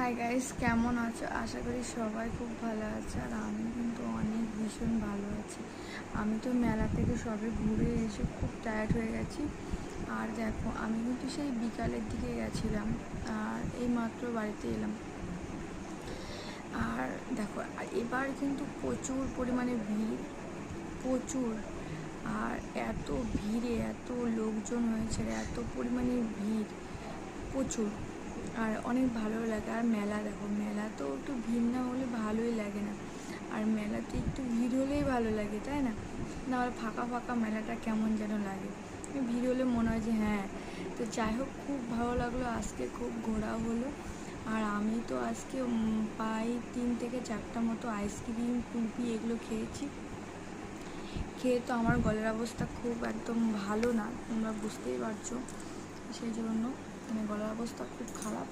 Hi guys, কেমন আছো? আশা করি সবাই খুব ভালো আছে। আর আমি কিন্তু অনেক ভীষণ ভালো আছি। আমি তো মেলা থেকে সবে ঘুরে এসে খুব টায়ার্ড হয়ে গেছি। আর দেখো, আমি কিন্তু সেই বিকালের দিকে গেছিলাম, আর এই মাত্র বাড়িতে এলাম। আর দেখো, এবার কিন্তু প্রচুর পরিমাণে ভিড়, প্রচুর। আর এত ভিড়ে এত লোকজন হয়েছে, এত পরিমাণে ভিড়, প্রচুর। আর অনেক ভালো লাগে। আর মেলা দেখো, মেলা তো একটু ভিড় না হলে ভালোই লাগে না। আর মেলাতে একটু ভিড় হলেই ভালো লাগে, তাই না? না হলে ফাঁকা ফাঁকা মেলাটা কেমন যেন লাগে। ভিড় হলে মনে হয় যে হ্যাঁ। তো যাই হোক, খুব ভালো লাগলো, আজকে খুব ঘোরা হলো। আর আমি তো আজকে প্রায় 3 থেকে 4টা মতো আইসক্রিম, কুলফি এগুলো খেয়েছি। খেয়ে তো আমার গলার অবস্থা খুব একদম ভালো না, তোমরা বুঝতেই পারছো। সেই জন্য গলার অবস্থা খুব খারাপ।